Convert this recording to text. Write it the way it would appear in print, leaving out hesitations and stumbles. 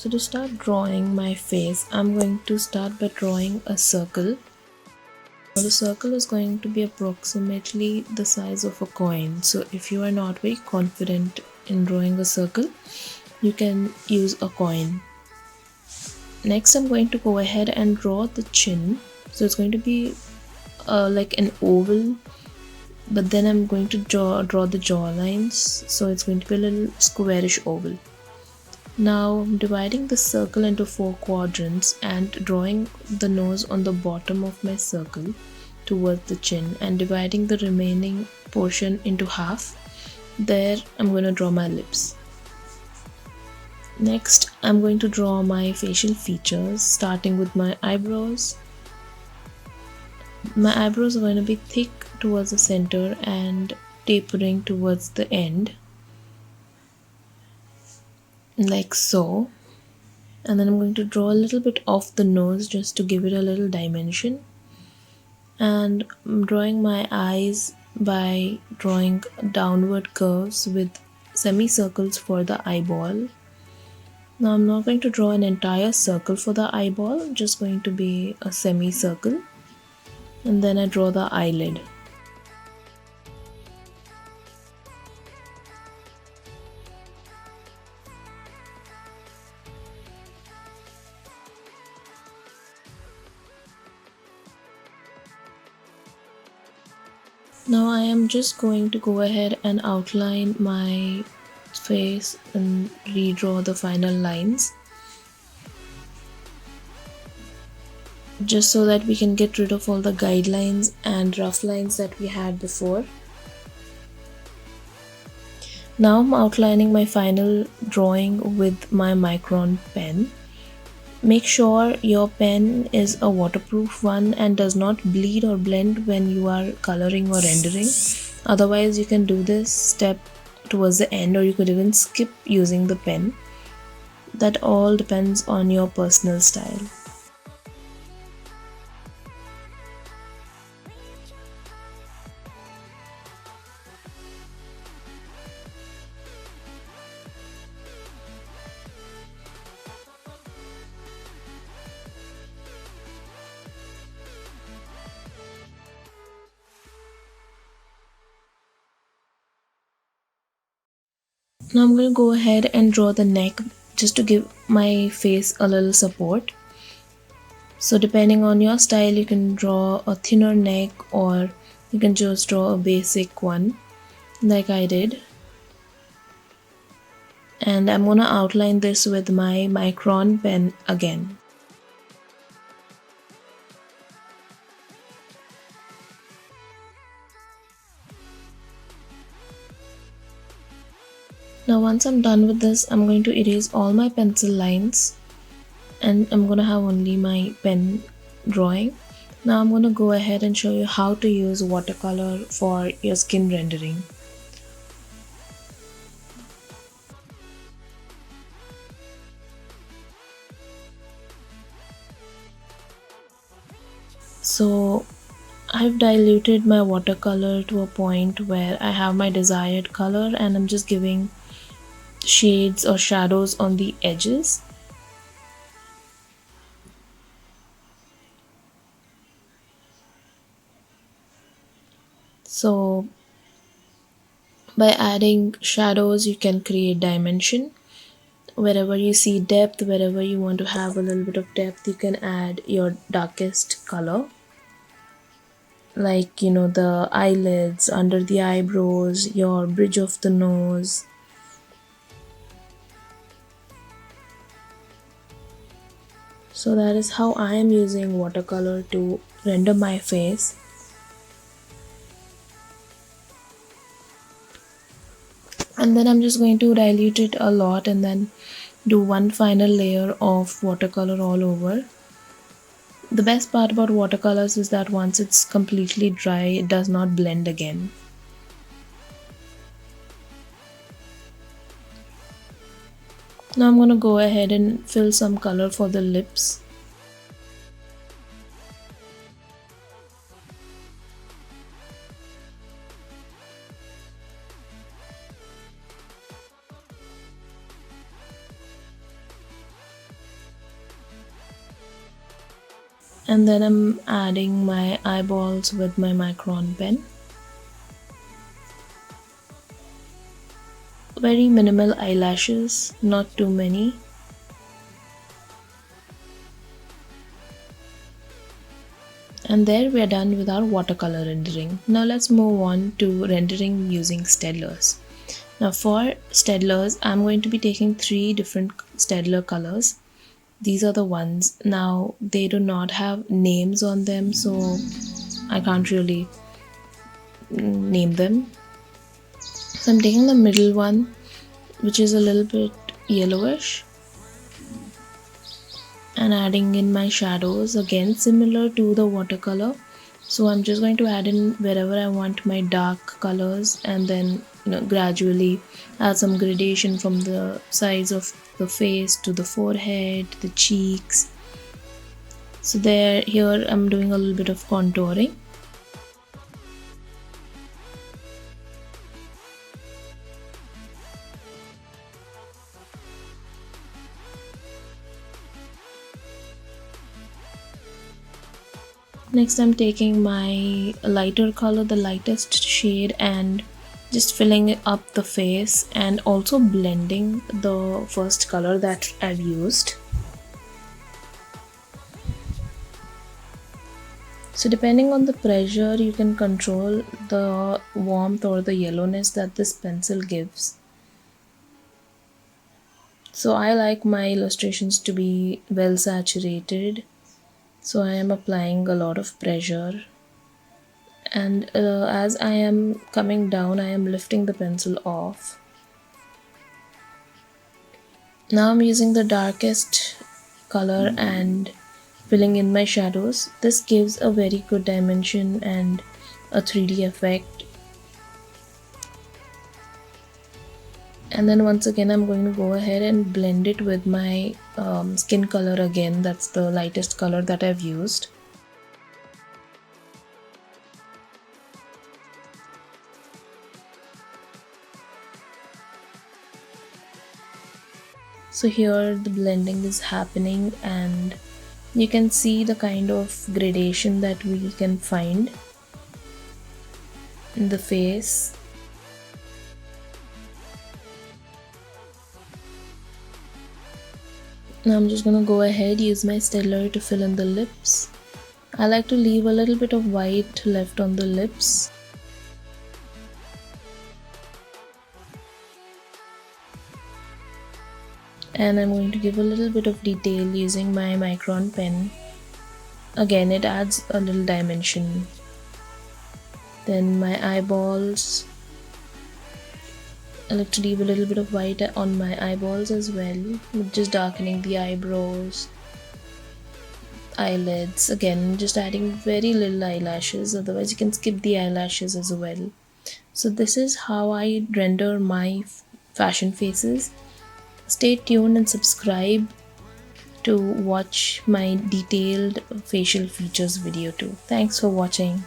So to start drawing my face, I'm going to start by drawing a circle. Now the circle is going to be approximately the size of a coin. So if you are not very confident in drawing a circle, you can use a coin. Next, I'm going to go ahead and draw the chin. So it's going to be like an oval, but then I'm going to draw the jaw lines. So it's going to be a little squarish oval. Now I'm dividing the circle into 4 quadrants and drawing the nose on the bottom of my circle towards the chin and dividing the remaining portion into half. There I'm going to draw my lips. Next I'm going to draw my facial features, starting with my eyebrows. My eyebrows are going to be thick towards the center and tapering towards the end, like so. And then I'm going to draw a little bit off the nose just to give it a little dimension. And I'm drawing my eyes by drawing downward curves with semicircles for the eyeball. Now I'm not going to draw an entire circle for the eyeball, just going to be a semicircle. And then I draw the eyelid. Now I am just going to go ahead and outline my face and redraw the final lines, just so that we can get rid of all the guidelines and rough lines that we had before. Now I'm outlining my final drawing with my micron pen. Make sure your pen is a waterproof one and does not bleed or blend when you are coloring or rendering. Otherwise you can do this step towards the end, or you could even skip using the pen. That all depends on your personal style. Now I'm going to go ahead and draw the neck just to give my face a little support. So depending on your style, you can draw a thinner neck or you can just draw a basic one like I did. And I'm going to outline this with my micron pen again. Now once I'm done with this, I'm going to erase all my pencil lines and I'm going to have only my pen drawing. Now I'm going to go ahead and show you how to use watercolor for your skin rendering. So I've diluted my watercolor to a point where I have my desired color and I'm just giving shades or shadows on the edges. So by adding shadows you can create dimension. Wherever you see depth, wherever you want to have a little bit of depth, you can add your darkest color. Like, the eyelids, under the eyebrows, your bridge of the nose. So that is how I am using watercolor to render my face. And then I'm just going to dilute it a lot and then do one final layer of watercolor all over. The best part about watercolors is that once it's completely dry, it does not blend again. Now I'm going to go ahead and fill some color for the lips. And then I'm adding my eyeballs with my micron pen. Very minimal eyelashes, not too many. And there we are done with our watercolor rendering. Now let's move on to rendering using Steadtlers. Now for Steadtlers, I'm going to be taking 3 different Steadtler colors. These are the ones. Now they do not have names on them, so I can't really name them. So I'm taking the middle one, which is a little bit yellowish, and adding in my shadows, again similar to the watercolor. So I'm just going to add in wherever I want my dark colors, and then gradually add some gradation from the sides of the face to the forehead, the cheeks. So here I'm doing a little bit of contouring. Next I'm taking my lighter color, the lightest shade, and just filling up the face and also blending the first color that I've used. So depending on the pressure, you can control the warmth or the yellowness that this pencil gives. So I like my illustrations to be well saturated. So I am applying a lot of pressure, and as I am coming down, I am lifting the pencil off. Now I'm using the darkest color and filling in my shadows. This gives a very good dimension and a 3D effect. And then once again I'm going to go ahead and blend it with my skin color again. That's the lightest color that I've used. So here the blending is happening, and you can see the kind of gradation that we can find in the face. Now I'm just gonna go ahead, use my Steadtler to fill in the lips. I like to leave a little bit of white left on the lips. And I'm going to give a little bit of detail using my micron pen. Again, it adds a little dimension. Then my eyeballs, I like to leave a little bit of white on my eyeballs as well, just darkening the eyebrows, eyelids. Again, just adding very little eyelashes, otherwise you can skip the eyelashes as well. So this is how I render my fashion faces. Stay tuned and subscribe to watch my detailed facial features video too. Thanks for watching.